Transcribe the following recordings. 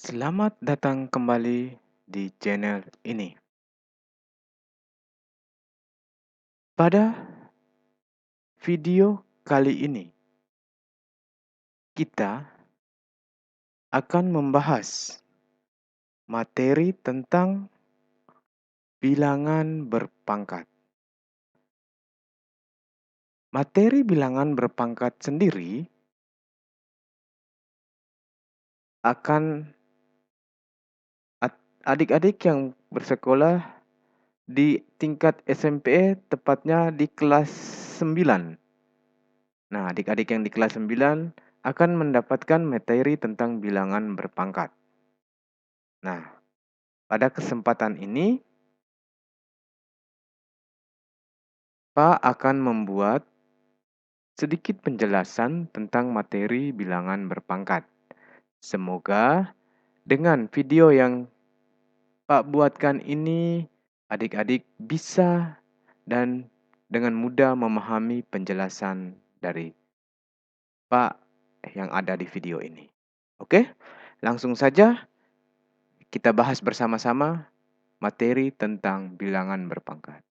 Selamat datang kembali di channel ini. Pada video kali ini, kita akan membahas materi tentang bilangan berpangkat. Materi bilangan berpangkat sendiri akan adik-adik yang bersekolah di tingkat SMP, tepatnya di kelas 9. Nah, adik-adik yang di kelas 9 akan mendapatkan materi tentang bilangan berpangkat. Nah, pada kesempatan ini, Pak akan membuat sedikit penjelasan tentang materi bilangan berpangkat. Semoga dengan video yang Pak buatkan ini, adik-adik bisa dan dengan mudah memahami penjelasan dari Pak yang ada di video ini. Oke, langsung saja kita bahas bersama-sama materi tentang bilangan berpangkat.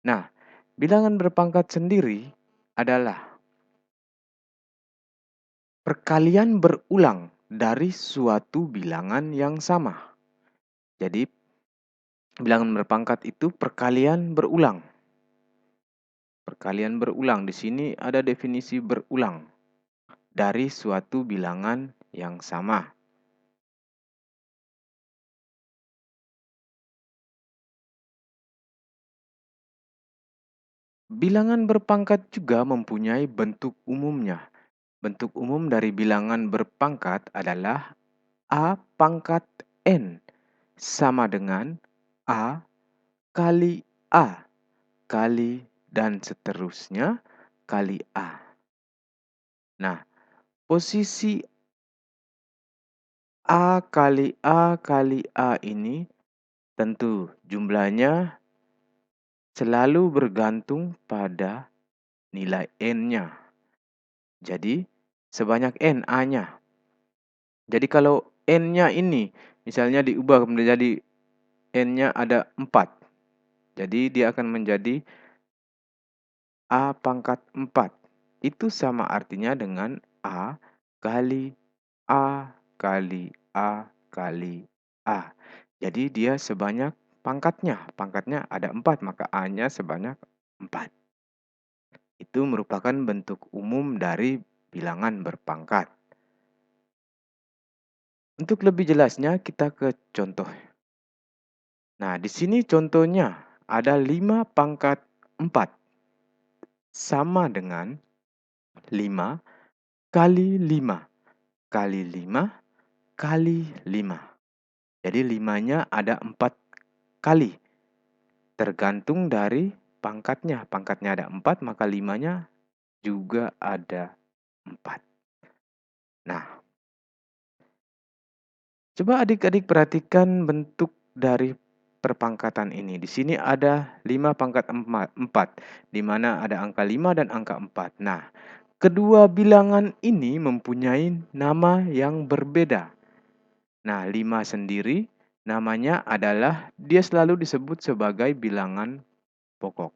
Nah, bilangan berpangkat sendiri adalah perkalian berulang dari suatu bilangan yang sama. Jadi, bilangan berpangkat itu perkalian berulang. Perkalian berulang, di sini ada definisi berulang dari suatu bilangan yang sama. Bilangan berpangkat juga mempunyai bentuk umumnya. Bentuk umum dari bilangan berpangkat adalah A pangkat N sama dengan A kali A kali dan seterusnya kali A. Nah, posisi A kali A kali A ini tentu jumlahnya selalu bergantung pada nilai N-nya. Jadi, sebanyak N A-nya. Jadi kalau N-nya ini misalnya diubah menjadi N-nya ada 4. Jadi dia akan menjadi A pangkat 4. Itu sama artinya dengan A kali A kali A kali A. Jadi dia sebanyak pangkatnya. Pangkatnya ada 4, maka A-nya sebanyak 4. Itu merupakan bentuk umum dari bilangan berpangkat. Untuk lebih jelasnya kita ke contoh. Nah, di sini contohnya ada 5 pangkat 4 sama dengan 5 kali 5 kali 5 kali 5. Jadi 5-nya ada 4 kali. Tergantung dari pangkatnya. Pangkatnya ada 4, maka 5-nya juga ada 4. Nah, coba adik-adik perhatikan bentuk dari perpangkatan ini. Di sini ada 5 pangkat 4, di mana ada angka 5 dan angka 4. Nah, kedua bilangan ini mempunyai nama yang berbeda. Nah, 5 sendiri namanya adalah dia selalu disebut sebagai bilangan pokok.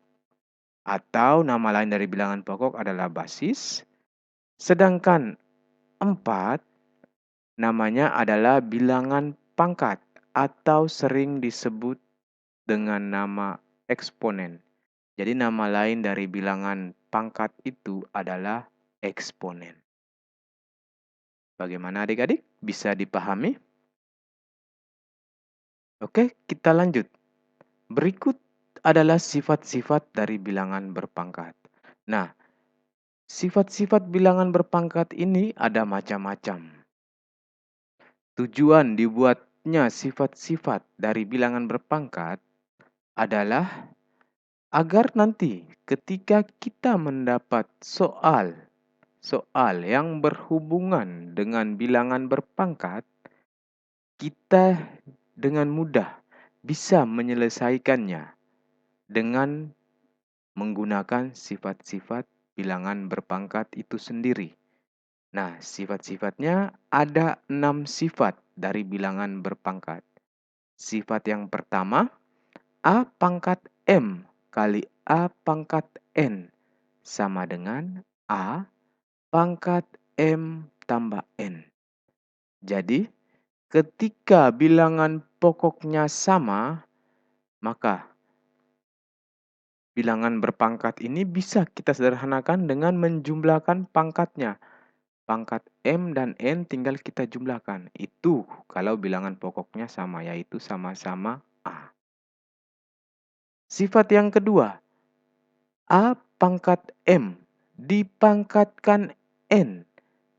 Atau nama lain dari bilangan pokok adalah basis. Sedangkan 4 namanya adalah bilangan pangkat atau sering disebut dengan nama eksponen. Jadi nama lain dari bilangan pangkat itu adalah eksponen. Bagaimana adik-adik? Bisa dipahami? Oke, kita lanjut. Berikut adalah sifat-sifat dari bilangan berpangkat. Nah, Sifat-sifat bilangan berpangkat ini ada macam-macam. Tujuan dibuatnya sifat-sifat dari bilangan berpangkat adalah agar nanti ketika kita mendapat soal yang berhubungan dengan bilangan berpangkat, kita dengan mudah bisa menyelesaikannya dengan menggunakan sifat-sifat bilangan berpangkat itu sendiri. Nah, sifat-sifatnya ada 6 sifat dari bilangan berpangkat. Sifat yang pertama, A pangkat M kali A pangkat N sama dengan A pangkat M tambah N. Jadi, ketika bilangan pokoknya sama, maka bilangan berpangkat ini bisa kita sederhanakan dengan menjumlahkan pangkatnya. Pangkat M dan N tinggal kita jumlahkan. Itu kalau bilangan pokoknya sama, yaitu sama-sama A. Sifat yang kedua, A pangkat M dipangkatkan N.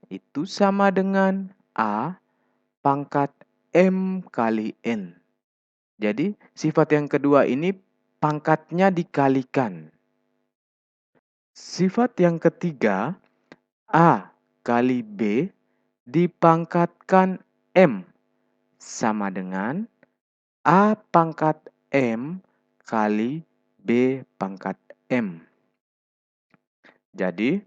Itu sama dengan A pangkat M kali N. Jadi, sifat yang kedua ini pangkatnya dikalikan. Sifat yang ketiga, A kali B dipangkatkan M sama dengan A pangkat M kali B pangkat M. Jadi,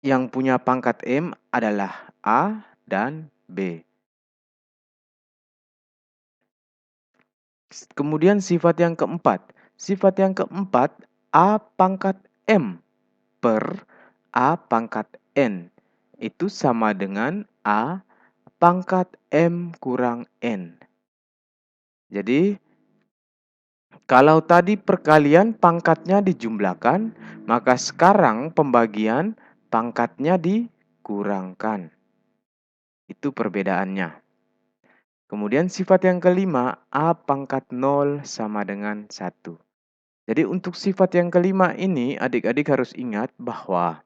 yang punya pangkat M adalah A dan B. Kemudian sifat yang keempat. Sifat yang keempat, A pangkat M per A pangkat N. Itu sama dengan A pangkat M kurang N. Jadi, kalau tadi perkalian pangkatnya dijumlahkan, maka sekarang pembagian pangkatnya dikurangkan. Itu perbedaannya. Kemudian sifat yang kelima, A pangkat 0 sama dengan 1. Jadi untuk sifat yang kelima ini, adik-adik harus ingat bahwa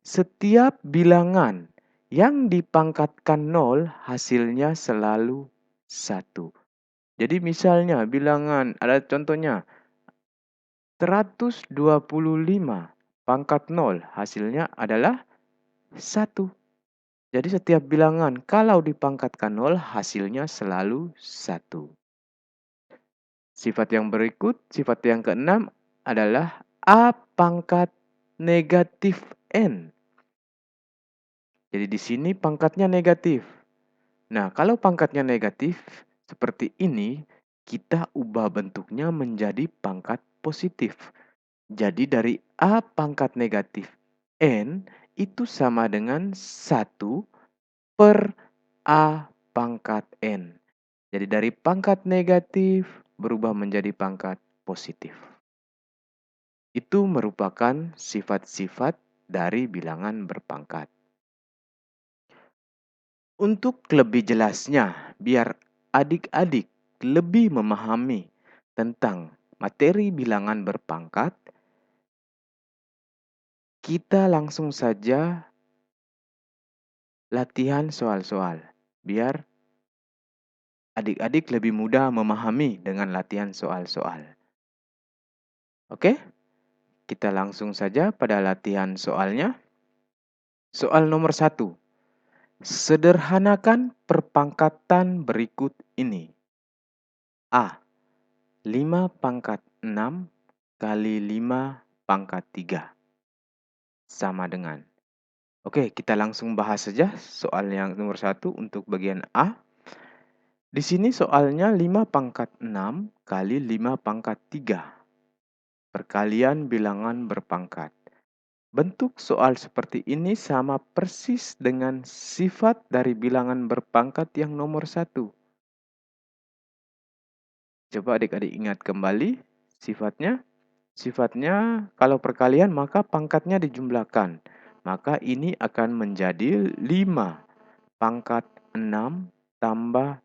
setiap bilangan yang dipangkatkan 0 hasilnya selalu 1. Jadi misalnya bilangan, ada contohnya 125 pangkat 0 hasilnya adalah 1. Jadi setiap bilangan kalau dipangkatkan 0 hasilnya selalu 1. Sifat yang berikut, sifat yang keenam adalah A pangkat negatif N. Jadi di sini pangkatnya negatif. Nah, kalau pangkatnya negatif seperti ini, kita ubah bentuknya menjadi pangkat positif. Jadi dari A pangkat negatif N itu sama dengan 1 per A pangkat N. Jadi dari pangkat negatif berubah menjadi pangkat positif. Itu merupakan sifat-sifat dari bilangan berpangkat. Untuk lebih jelasnya, biar adik-adik lebih memahami tentang materi bilangan berpangkat, kita langsung saja latihan soal-soal. Biar adik-adik lebih mudah memahami dengan latihan soal-soal. Oke, kita langsung saja pada latihan soalnya. Soal nomor 1. Sederhanakan perpangkatan berikut ini. A. 5 pangkat 6 kali 5 pangkat 3. Sama dengan. Oke, kita langsung bahas saja soal yang nomor 1 untuk bagian A. Di sini soalnya 5 pangkat 6 kali 5 pangkat 3. Perkalian bilangan berpangkat. Bentuk soal seperti ini sama persis dengan sifat dari bilangan berpangkat yang nomor 1. Coba adik-adik ingat kembali sifatnya. Sifatnya kalau perkalian maka pangkatnya dijumlahkan. Maka ini akan menjadi 5 pangkat 6 tambah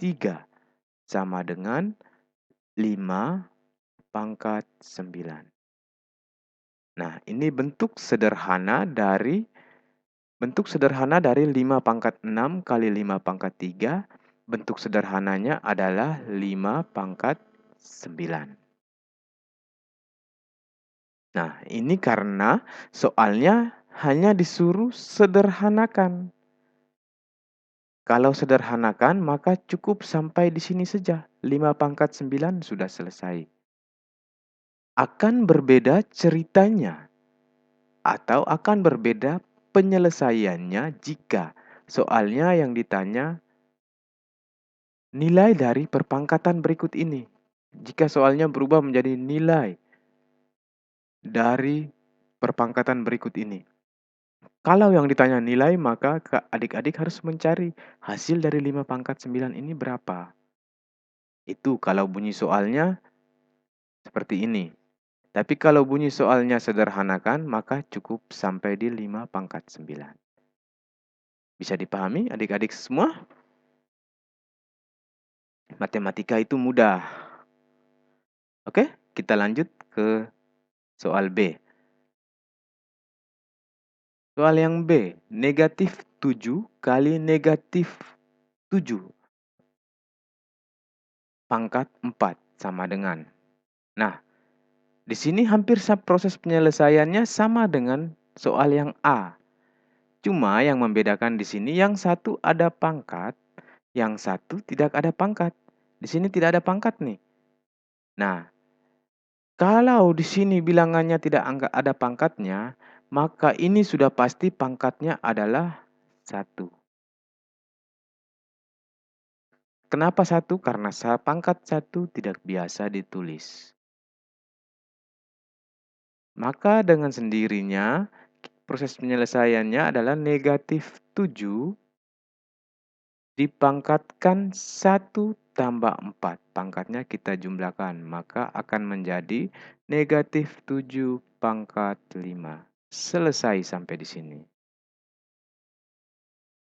3 sama dengan 5 pangkat 9. Nah, ini bentuk sederhana dari 5 pangkat 6 kali 5 pangkat 3. Bentuk sederhananya adalah 5 pangkat 9. Nah, ini karena soalnya hanya disuruh sederhanakan. Kalau sederhanakan, maka cukup sampai di sini saja. 5 pangkat 9 sudah selesai. Akan berbeda ceritanya atau akan berbeda penyelesaiannya jika soalnya yang ditanya nilai dari perpangkatan berikut ini. Jika soalnya berubah menjadi nilai dari perpangkatan berikut ini. Kalau yang ditanya nilai, maka adik-adik harus mencari hasil dari 5 pangkat 9 ini berapa. Itu kalau bunyi soalnya seperti ini. Tapi kalau bunyi soalnya sederhanakan, maka cukup sampai di 5 pangkat 9. Bisa dipahami adik-adik semua? Matematika itu mudah. Oke, kita lanjut ke soal B. Soal yang B, negatif 7 kali negatif 7 pangkat 4 sama dengan. Nah, di sini hampir proses penyelesaiannya sama dengan soal yang A. Cuma yang membedakan di sini yang satu ada pangkat, yang satu tidak ada pangkat. Di sini tidak ada pangkat nih. Nah, kalau di sini bilangannya tidak ada pangkatnya, maka ini sudah pasti pangkatnya adalah 1. Kenapa 1? Karena pangkat 1 tidak biasa ditulis. Maka dengan sendirinya proses penyelesaiannya adalah negatif 7 dipangkatkan 1 tambah 4. Pangkatnya kita jumlahkan, maka akan menjadi negatif 7 pangkat 5. Selesai sampai di sini.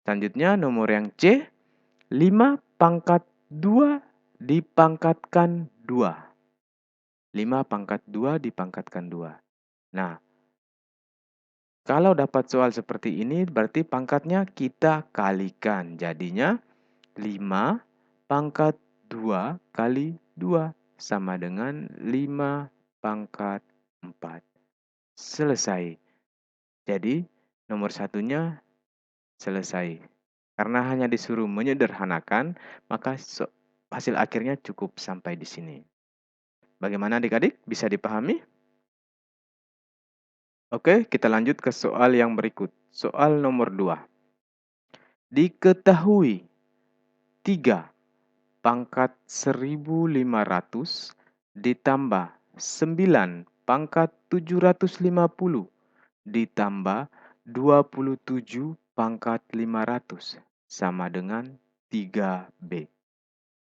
Selanjutnya nomor yang C, 5 pangkat 2 dipangkatkan 2. 5 pangkat 2 dipangkatkan 2. Nah, kalau dapat soal seperti ini berarti pangkatnya kita kalikan. Jadinya 5 pangkat 2 kali 2 sama dengan 5 pangkat 4. Selesai. Jadi nomor satunya selesai. Karena hanya disuruh menyederhanakan, maka hasil akhirnya cukup sampai di sini. Bagaimana adik-adik? Bisa dipahami? Oke, kita lanjut ke soal yang berikut. Soal nomor 2. Diketahui 3 pangkat 1500 ditambah 9 pangkat 750 ditambah 27 pangkat 500 sama dengan 3B.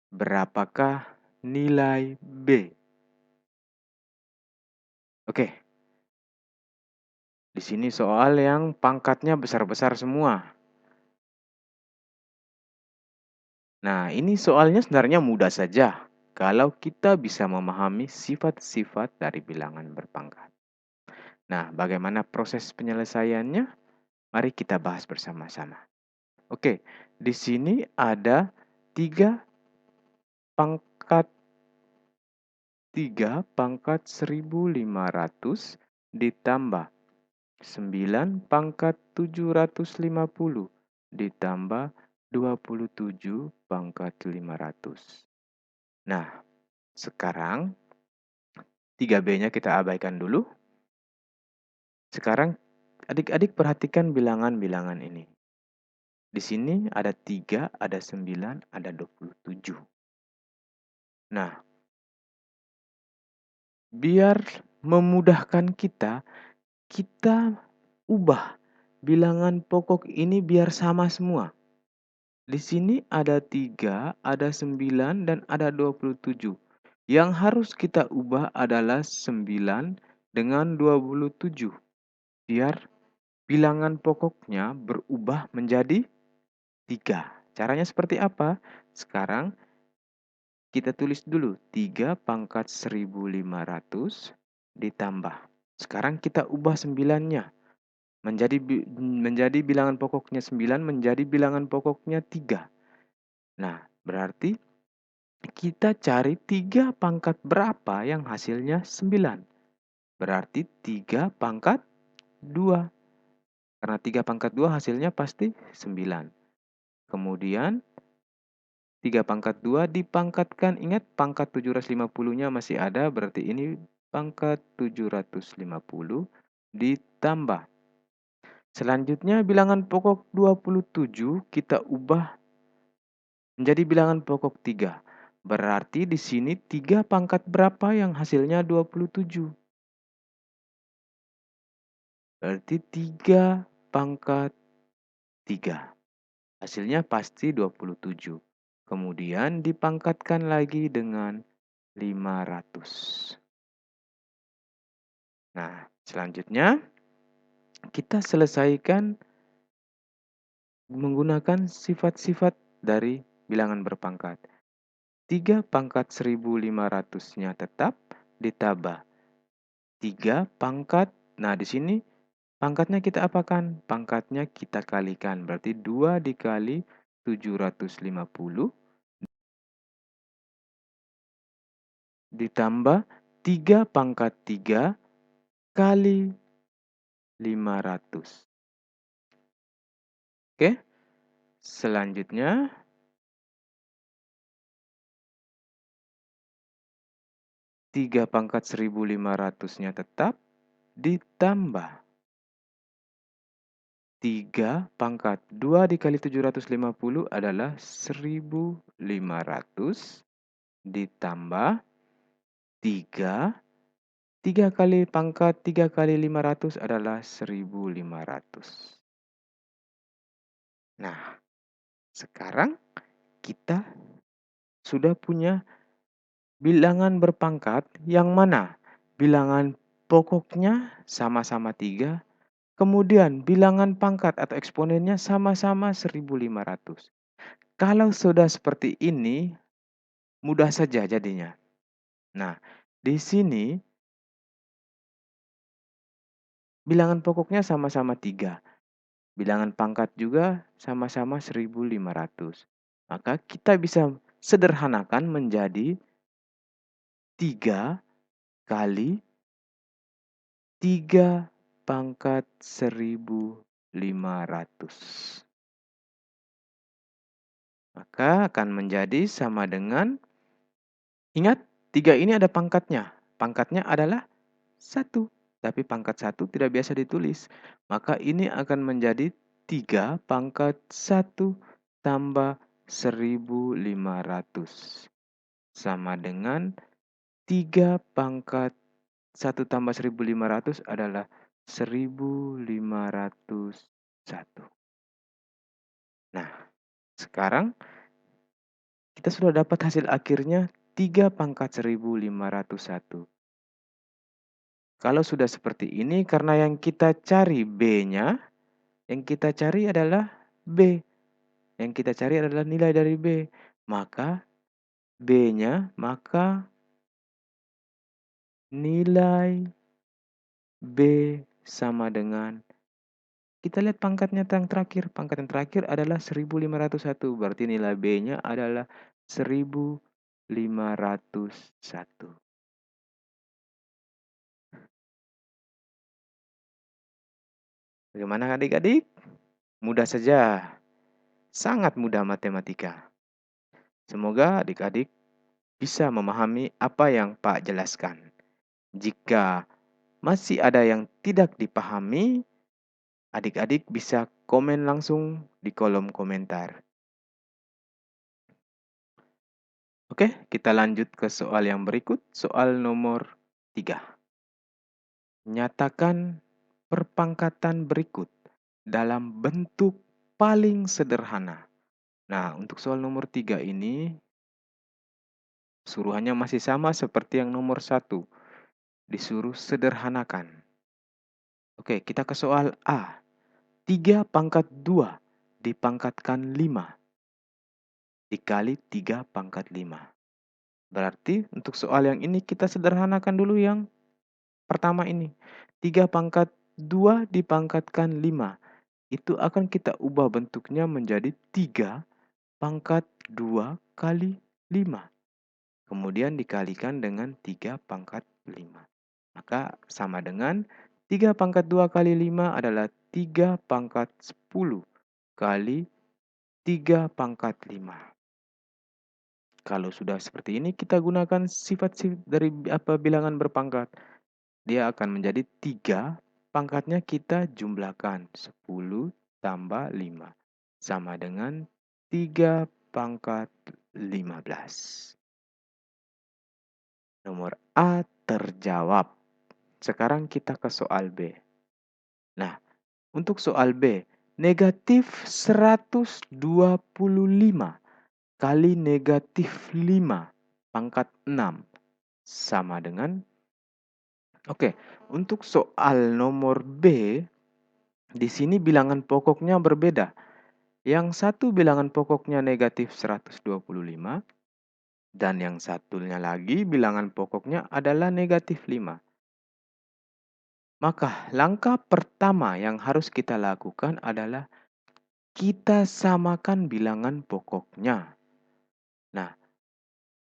Berapakah nilai B? Oke, di sini soal yang pangkatnya besar-besar semua. Nah, ini soalnya sebenarnya mudah saja kalau kita bisa memahami sifat-sifat dari bilangan berpangkat. Nah, bagaimana proses penyelesaiannya? Mari kita bahas bersama-sama. Oke, di sini ada 3 pangkat 1500 ditambah 9 pangkat 750 ditambah 27 pangkat 500. Nah, sekarang 3B-nya kita abaikan dulu. Sekarang adik-adik perhatikan bilangan-bilangan ini. Di sini ada 3, ada 9, ada 27. Nah, biar memudahkan kita, kita ubah bilangan pokok ini biar sama semua. Di sini ada 3, ada 9, dan ada 27. Yang harus kita ubah adalah 9 dengan 27. Biar bilangan pokoknya berubah menjadi 3. Caranya seperti apa? Sekarang kita tulis dulu 3 pangkat 1500 ditambah Sekarang kita ubah 9-nya menjadi bilangan pokoknya 9 menjadi bilangan pokoknya 3. Nah, berarti kita cari 3 pangkat berapa yang hasilnya 9. Berarti 3 pangkat 2. Karena 3 pangkat 2 hasilnya pasti 9. Kemudian 3 pangkat 2 dipangkatkan, ingat pangkat 750-nya masih ada, berarti ini pangkat 750 ditambah. Selanjutnya bilangan pokok 27 kita ubah menjadi bilangan pokok 3. Berarti di sini 3 pangkat berapa yang hasilnya 27? Berarti 3 pangkat 3. Hasilnya pasti 27. Kemudian dipangkatkan lagi dengan 500. Nah, selanjutnya kita selesaikan menggunakan sifat-sifat dari bilangan berpangkat. 3 pangkat 1500-nya tetap ditambah 3 pangkat. Nah, di sini pangkatnya kita apakan? Pangkatnya kita kalikan. Berarti 2 dikali 750 ditambah 3 pangkat 3 kali 500. Oke, selanjutnya 3 pangkat 1500-nya tetap ditambah 3 pangkat 2 dikali 750 adalah 1500 ditambah 3. 3 kali pangkat 3 kali 500 adalah 1500. Nah, sekarang kita sudah punya bilangan berpangkat yang mana bilangan pokoknya sama-sama 3, kemudian bilangan pangkat atau eksponennya sama-sama 1500. Kalau sudah seperti ini, mudah saja jadinya. Nah, di sini bilangan pokoknya sama-sama 3. Bilangan pangkat juga sama-sama 1500. Maka kita bisa sederhanakan menjadi 3 kali 3 pangkat 1500. Maka akan menjadi sama dengan, ingat 3 ini ada pangkatnya. Pangkatnya adalah 1. Tapi pangkat 1 tidak biasa ditulis. Maka ini akan menjadi 3 pangkat 1 tambah 1500. Sama dengan 3 pangkat 1 tambah 1500 adalah 1501. Nah, sekarang kita sudah dapat hasil akhirnya 3 pangkat 1501. Kalau sudah seperti ini, karena yang kita cari B-nya, yang kita cari adalah B. Yang kita cari adalah nilai dari B. Maka B-nya, maka nilai B sama dengan, kita lihat pangkatnya yang terakhir. Pangkat yang terakhir adalah 1501. Berarti nilai B-nya adalah 1501. Bagaimana adik-adik? Mudah saja. Sangat mudah matematika. Semoga adik-adik bisa memahami apa yang Pak jelaskan. Jika masih ada yang tidak dipahami, adik-adik bisa komen langsung di kolom komentar. Oke, kita lanjut ke soal yang berikut. Soal nomor 3. Nyatakan perpangkatan berikut dalam bentuk paling sederhana. Nah, untuk soal nomor 3 ini, suruhannya masih sama seperti yang nomor 1. Disuruh sederhanakan. Oke, kita ke soal A. 3 pangkat 2 dipangkatkan 5 dikali 3 pangkat 5. Berarti untuk soal yang ini kita sederhanakan dulu yang pertama ini. 3 pangkat 2 dipangkatkan 5. Itu akan kita ubah bentuknya menjadi 3 pangkat 2 kali 5. Kemudian dikalikan dengan 3 pangkat 5. Maka sama dengan 3 pangkat 2 kali 5 adalah 3 pangkat 10 kali 3 pangkat 5. Kalau sudah seperti ini, kita gunakan sifat dari bilangan berpangkat. Dia akan menjadi 3, pangkatnya kita jumlahkan. 10 tambah 5. Sama dengan 3 pangkat 15. Nomor A terjawab. Sekarang kita ke soal B. Nah, untuk soal B, negatif 125 kali negatif 5 pangkat 6 sama dengan, oke, untuk soal nomor B, di sini bilangan pokoknya berbeda. Yang satu bilangan pokoknya negatif 125 dan yang satunya lagi bilangan pokoknya adalah negatif 5. Maka langkah pertama yang harus kita lakukan adalah kita samakan bilangan pokoknya. Nah,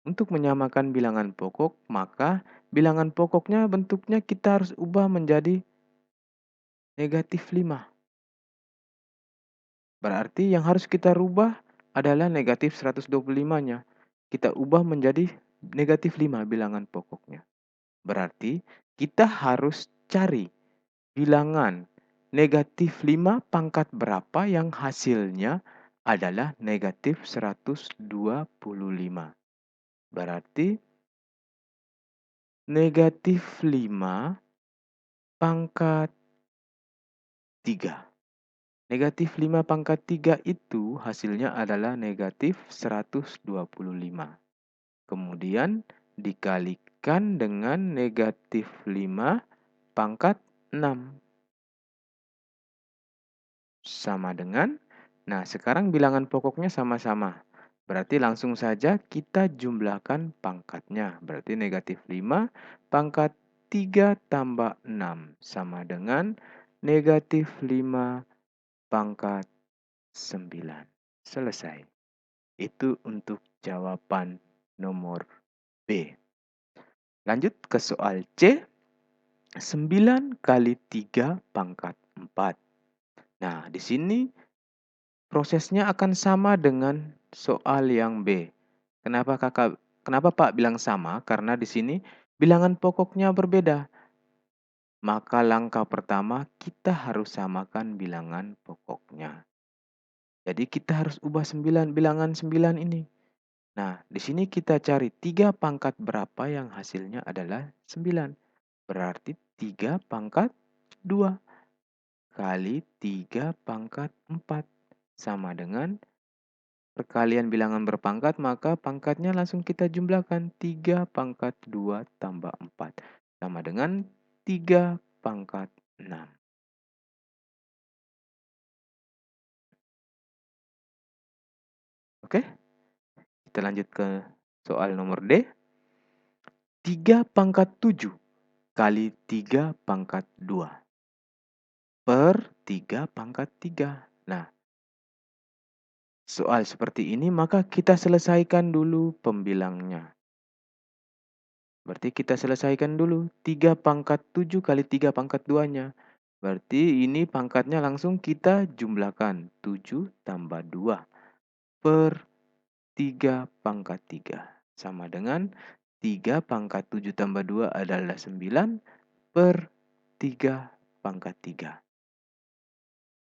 untuk menyamakan bilangan pokok, maka bilangan pokoknya bentuknya kita harus ubah menjadi negatif 5. Berarti yang harus kita rubah adalah negatif 125-nya. Kita ubah menjadi negatif 5 bilangan pokoknya. Berarti kita harus cari bilangan negatif 5 pangkat berapa yang hasilnya adalah negatif 125. Berarti negatif 5 pangkat 3. Negatif 5 pangkat 3 itu hasilnya adalah negatif 125. Kemudian dikalikan dengan negatif 5 pangkat 6. Sama dengan, nah sekarang bilangan pokoknya sama-sama. Berarti langsung saja kita jumlahkan pangkatnya. Berarti negatif 5 pangkat 3 tambah 6. Sama dengan negatif 5 pangkat 9. Selesai. Itu untuk jawaban nomor B. Lanjut ke soal C. 9 kali 3 pangkat 4. Nah, di sini prosesnya akan sama dengan soal yang B. Kenapa Pak bilang sama? Karena di sini bilangan pokoknya berbeda. Maka langkah pertama kita harus samakan bilangan pokoknya. Jadi kita harus ubah bilangan 9 ini. Nah, di sini kita cari 3 pangkat berapa yang hasilnya adalah 9. Berarti 3 pangkat 2 kali 3 pangkat 4. Sama dengan perkalian bilangan berpangkat, maka pangkatnya langsung kita jumlahkan. 3 pangkat 2 tambah 4. Sama dengan 3 pangkat 6. Oke, kita lanjut ke soal nomor D. 3 pangkat 7 kali 3 pangkat 2 per 3 pangkat 3. Nah, soal seperti ini maka kita selesaikan dulu pembilangnya. Berarti kita selesaikan dulu 3 pangkat 7 kali 3 pangkat 2-nya. Berarti ini pangkatnya langsung kita jumlahkan. 7 tambah 2 per 3 pangkat 3. Sama dengan 3 pangkat 7 tambah 2 adalah 9 per 3 pangkat 3.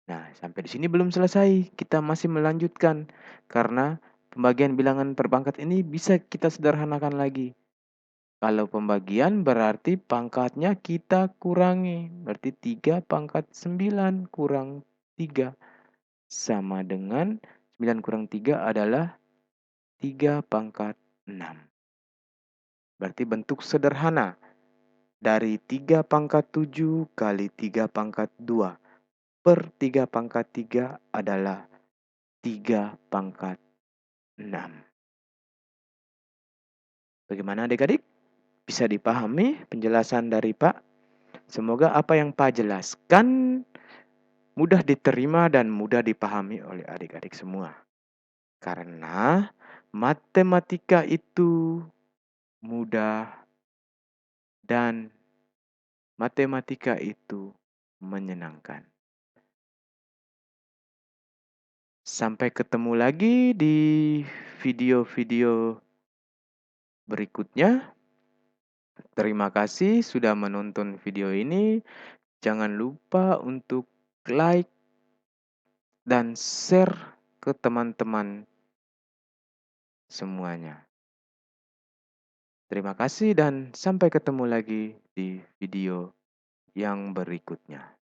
Nah, sampai di sini belum selesai. Kita masih melanjutkan. Karena pembagian bilangan perpangkat ini bisa kita sederhanakan lagi. Kalau pembagian berarti pangkatnya kita kurangi. Berarti 3 pangkat 9 kurang 3. Sama dengan 9 kurang 3 adalah 3 pangkat 6. Berarti bentuk sederhana dari 3 pangkat 7 kali 3 pangkat 2 per 3 pangkat 3 adalah 3 pangkat 6. Bagaimana adik-adik? Bisa dipahami penjelasan dari Pak? Semoga apa yang Pa jelaskan mudah diterima dan mudah dipahami oleh adik-adik semua. Karena matematika itu mudah dan matematika itu menyenangkan. Sampai ketemu lagi di video-video berikutnya. Terima kasih sudah menonton video ini. Jangan lupa untuk like dan share ke teman-teman semuanya. Terima kasih dan sampai ketemu lagi di video yang berikutnya.